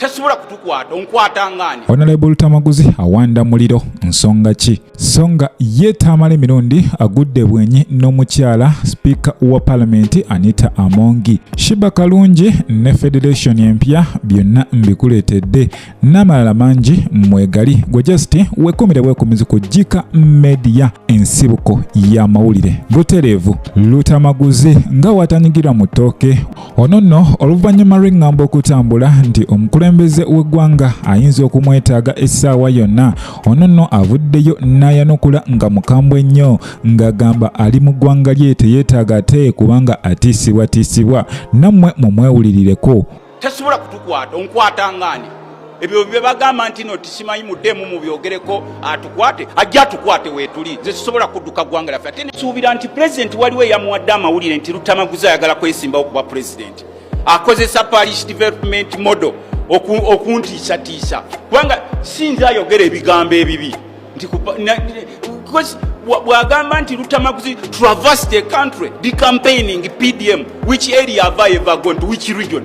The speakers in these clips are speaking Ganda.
tasobola kutukwata onkwata ngani. Honorable Lutamaguzi awanda muliro nsonga ki? Songa ye Tamale mirundi agudde bwenyi n'omukyala Speaker wa Parliament Anita Amongi. Shiba Kalungi ne Federation empya byonna mbikuleetedde n'amalala mangi mwegali gwe just wekomere bwekumizi ku Jika Media ensibuko ya mawulire butereevu. Lutamaguzi nga watanyigira mu ttooke ono nno oluvannyuma lw'eŋŋambo okutambula nti omukulembeze w'eggwanga ayinza okumwetaaga essaawa yonna. Ono nno avuddeyo n'ayanukula nga mukambwe nnyo ng'agamba ali mu ggwanga lye teyeetaaga ate kubanga atiisibwatiisibwa. Nammwe mumwewulirireko. Tasobola kutukwata onkwata ngani. Ebyo bye bagamba nti no tisimanyi muddemu mu byogereko atukwate ajja atukwate weetuli nze sisobola kudduka ggwanga laffe ate nsuubira nti pulezidenti waliwo eyamuwadde amawulire nti Lutamaguzi ayagala kwesimbawo kuba pulezidenti akozesa parish development model okuntiisatiisa kubanga sinza ayogera ebigambo ebibi nti bwagamba nti Lutamaguzi traverse the country decampaigning PDM which area have I ever gone to which region.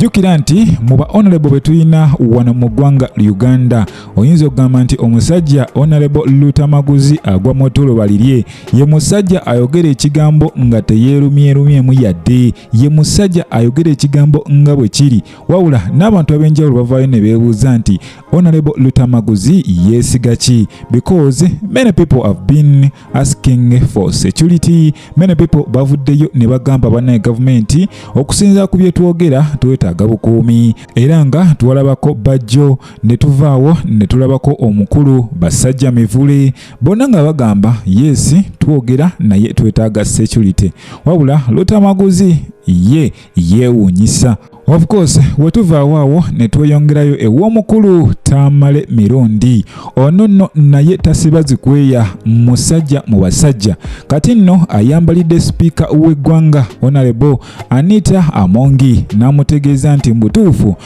Jukira nti mu ba honorable betuyina wano mu ggwanga Uganda oyinza okugamba nti omusajja honorable Lutamaguzi agwa motulo balirye ye musajja ayogera ekigambo nga teyeerumyerumyemu yadde ye musajja ayogera ekigambo nga bwe kiri wawula n'abantu ab'enjawulo bavaayo ne beebuuza nti honorable Lutamaguzi yeesiga ki because many people have been asking for security. Many people bavuddeyo ne bagamba bannaye gavumenti okusinza ku bye twogera twetaaga bukuumi era nga tuwalabako bajjo ne tuvaawo ne tulabako omukulu basajja mivule bonna nga bagamba yes twogera naye twetaaga security wabula Lutamaguzi ye yeewuunyisa. Of course wetuvaawo ne tweyongerayo ew'omukulu Tamale mirundi ono nno naye tasiba zikweya musajja mu basajja kati nno ayambalidde Speaker w'eggwanga Honorable Anita Amongi n'amutegeeza nti mbutuufu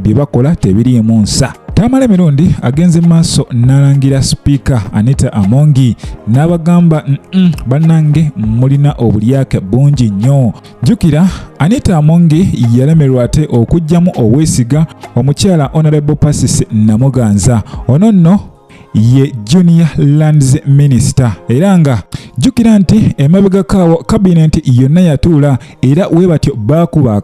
bye bakola tebiriimu nsa. Tamale mirundi agenze maaso n'alangira Speaker Anita Amongi n'abagamba bannange mulina obulyake bungi nnyo. Jukira Anita Amongi yalemerwa ate okujjamu obwesiga omukyala Honorable Pasisi Namuganza ono nno ye Junior Lands Minister era nga jukira nti emabega kawo cabinet yonna yatuula era webatyo baakuba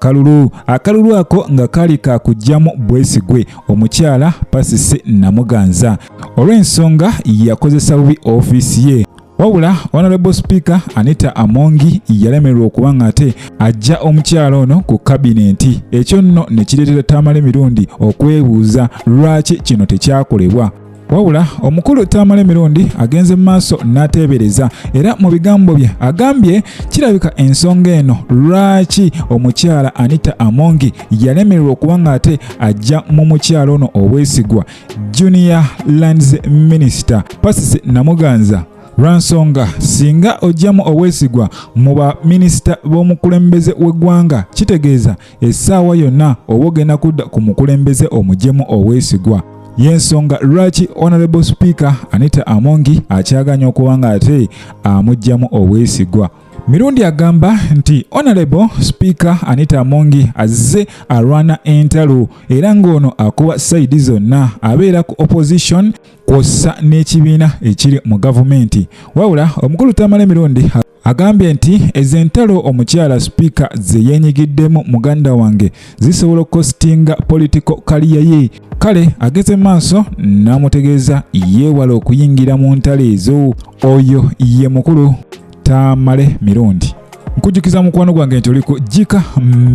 akalulu ako nga kali kakujjamu bwesigwe omukyala Pasisi Namuganza olw'ensonga yakozesa bubi ofiisi ye. Wabula Honorable Speaker Anita Amongi yalemerwa okuba nga ate ajja omukyala ono ku kabineti ekyo nno ne kireetera Tamale mirundi okwebuuza lwaki kino tekyakolebwa. Wabula omukulu Tamale mirundi agenze maaso n'ateebereza era mu bigambo bye agambye kirabika ensonga eno lwaki omukyala Anita Amongi yalemerwa okuba nga ate ajja mu mukyala ono obwesigwa Junior Lands Minister Pasisi Namuganza lwansonga singa ojjamu obwesigwa mu ba minisita b'omukulembeze w'eggwanga kitegeeza essaawa yonna oba ogenda kudda ku mukulembeze omuggyemu obwesigwa. Yensonga lwaki Honorable Speaker Anita Amongi akyaganya okuba nga ate amugjamu obwesigwa. Mirundi agamba nti Honorable Speaker Anita Amongi azze alwana entalo era ng'ono akuba saidi zonna abeera ku opposition kwossa n'ekibiina ekiri mu gavumenti. Wabula omukulu Tamale mirundi agambye nti ezentalo omukyala Speaker ze yeenyigiddemu muganda wange zisobola okukostinga political career ye. Kale ageze maaso n'amutegeeza yeewala okuyingira mu ntalo ezo. Oyo ye mukulu Tamale mirundi. Nkujukiza mukwano gwange nti oli ku Jika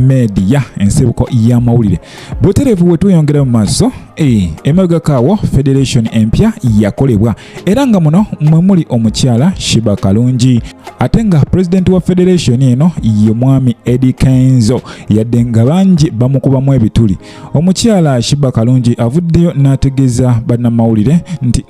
Media ensibuko y'amawulire butereevu bwe tweyongera mu maaso emabega kaawo Federation empya yakolebwa era nga muno mwe muli omukyala Shiba Kalungi ate nga President wa Federation eno ye mwami Eddie Kenzo yadde nga bangi bamukubamu ebituli. Omukyala Shiba Kalungi avuddeyo n'ategeeza bannamawulire nti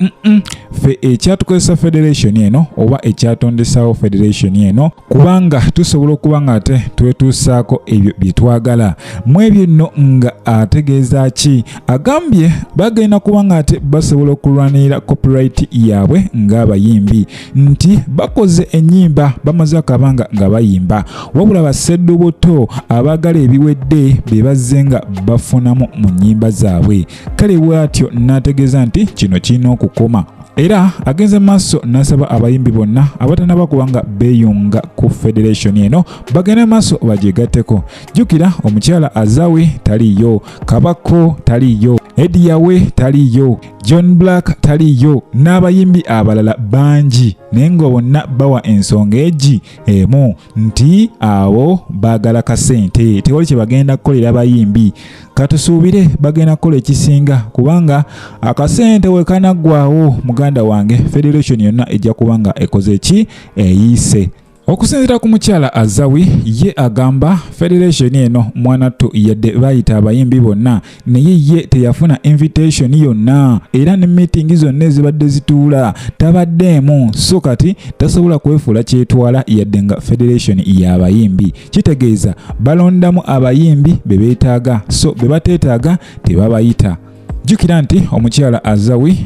fe ekyatukozesa Federation eno oba ekyatondesaawo Federation eno kubanga tusobola okuba nga ate twetuusaako ebyo bye twagala mu ebyo nno nga ategeeza ki agambye agambye bagenda kubanga ate basobola okulwanirira copyright yaabwe ng'abayimbi nti bakoze ennyimba bamaze akabanga nga bayimba wabula basseddu buto abaagala ebiwedde be bazze nga bafunamu mu nnyimba zaabwe kale bw'atyo n'ategeeza nti kino kirina okukoma era agenze maaso n'asaba abayimbi bonna abatanaba kubanga beeyunga ku federation eno bagende maaso bagyegatteko. Jjukira omukyala Azawe taliyo, Kabako taliyo, Eddie Yawe taliyo, John Black taliyo n'abayimbi abalala bangi naye nga bonna bawa ensonga egi emu nti abo baagala kasente tewali kye bagenda kukolera abayimbi. Katusuubire bagenda kukola ekisinga kubanga akasente we kanaggwaawo muganda wange federation yonna ejja kubanga ekoze ki eyiise. Okusinziira ku mukyala Azawi ye agamba federation eno mwanattu yadde bayita abayimbi bonna naye ye teyafuna invitation yonna era ne meeting zonna ezibadde zituula tabaddeemu so kati tasobola kwefuula kyetwala yadde nga federation y'abayimbi. Kitegeeza balondamu abayimbi be beetaaga so be bateetaaga tebabayita. Jjukira nti omukyala Azawi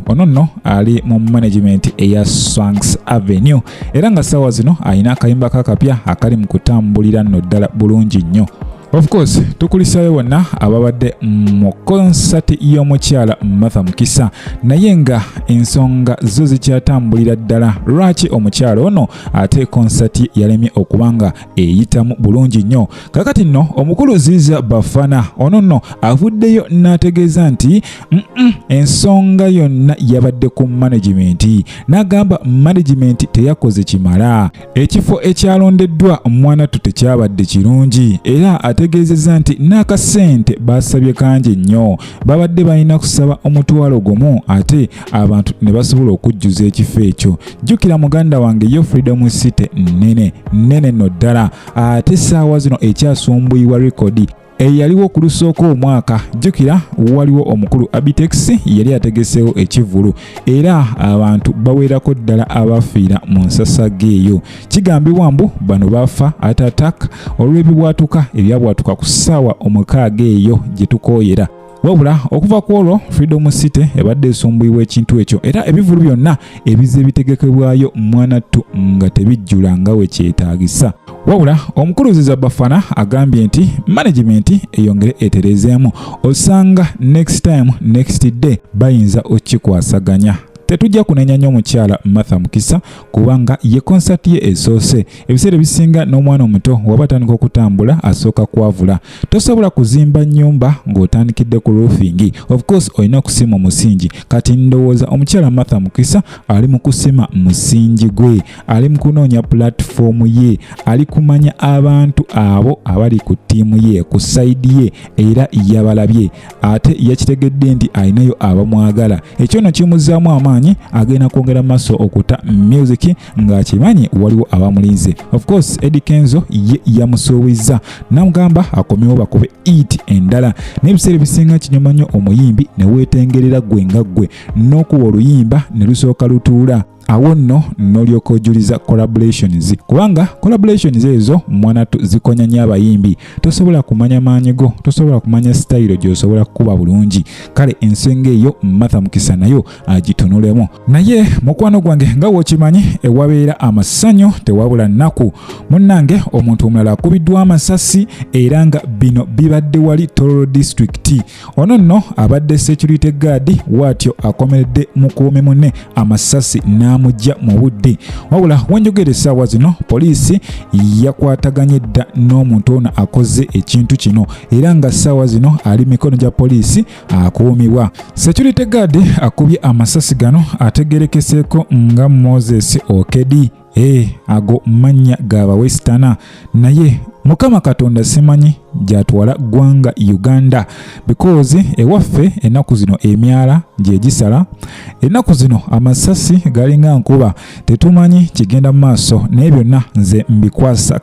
ono nno ali mu management eya Swanks Avenue era nga ssaawa zino alina akayimba kakapya akali mu kutambulira nno ddala bulungi nnyo. Of course tukulisaayo wonna ababadde mu konsati y'omukyala Martha Mukisa naye nga ensonga zo zikyatambulira ddala lwaki omukyala ono ate konsati yalemye okubanga eyitamu bulungi nnyo. Kakati nno omukulu Ziza Bafana ono nno avuddeyo n'ategeeza nti ensonga yonna yabadde ku management n'agamba management teyakoze kimala ekifo ekyalondeddwa mwanattu tekyabadde kirungi era ategeezezza nti n'akasente basabye kangi nnyo babadde balina kusaba omutwalo gumu ate abantu ne basobola okujjuza ekifo ekyo. Jjukira muganda wange yo Freedom City nnene nno ddala ate ssaawa zino ekyasumbuyibwa rekodi eyaliwo ku lusooka omwaka. Jjukira waliwo omukulu Abitex yali ategeseewo ekivulu era abantu bawerako ddala abafiira mu nsasage eyo. Kigambibwa mbu bano bafa atatak olw'ebibwatuka ebyabwatuka ku ssaawa omukaaga eyo gye tukooyera. Wabula okuva ku olwo Freedom City ebadde esumbuyibwa ekintu ekyo era ebivulu byonna ebize bitegekebwayo mwanattu nga tebijjula nga we kyetaagisa. Wabula omukulu Ziza Bafana agambye nti management eyongere eterezeemu osanga next time next day bayinza okkikwasaganya. Tetujja kunenya nnyo omukyala Martha Mukisa kubanga ye concert ye esoose ebiseera bisinga n'omwana omuto wabatandika okutambula asooka kwavula. Tosobola kuzimba nnyumba ng'otandikidde ku roofing. Of course olina kusima musingi kati ndowooza omukyala Martha Mukisa ali mu kusima musingi gwe ali mu kunoonya platform ye ali kumanya abantu abo abali ku ttiimu ye ku side ye era yabalabye ate yakitegedde nti alinayo abamwagala ekyo no kimuzaamu amaanyi agenda kwongera maaso okuta music ng'akimanyi waliwo abamulinze. Of course Eddie Kenzo ye yamusuubizza namugamba akomewo bakube eat endala n'ebiseera bisinga kinyuma nnyo omuyimbi ne weetengerera gwe nga gwe n'okuwa oluyimba ne lusooka lutuula awo nno n'olyoka ojuliza collaborations kubanga collaborations ezo mwanattu zikonya nnyo abayimbi. Tosobola kumanya maanyi go, tosobola kumanya style gy'osobola kukuba bulungi. Kale ensonga eyo Martha Mukisa nayo agitunulemu. Naye mukwano gwange nga w'okimanyi ewabeera amasanyu tewabula nnaku. Munnange omuntu omulala akubiddwa amasasi era nga bino bibadde wali Tororo District. Ono nno abadde security guard waatyo akomeredde mukuumi munne amasasi mujja mu budde. Wabula wenjogere essaawa zino poliisi yakwataganye dda n'omuntu ono akoze ekintu kino era nga ssaawa zino ali mikono gya poliisi akuumibwa. Security guard akubye amasasi gano ategerekeseeko nga Moses Okedi ago mannya gaba westana naye Mukama Katonda simanyi gyatwala ggwanga Uganda because ewaffe ennaku zino emyala gye gisala ennaku zino amasasi galinga nkuba tetumanyi kigenda maaso naye byonna nze mbikwasa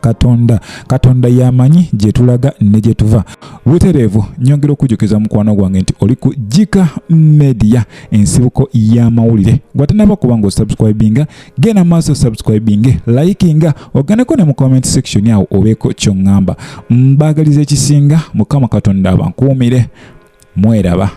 Katonda yamanyi gye tulaga ne gye tuva. Butereevu nyongera okujjukiza mukwano gwange nti oli ku Jika Media ensibuko y'amawulire gwatanaba kubanga osubscribinga genda maaso subscribinge likinga oganeko ne mu comment section yawo obeeko kyongamba mbagaliza ekisinga Mukama Katonda abankuumire mweraba.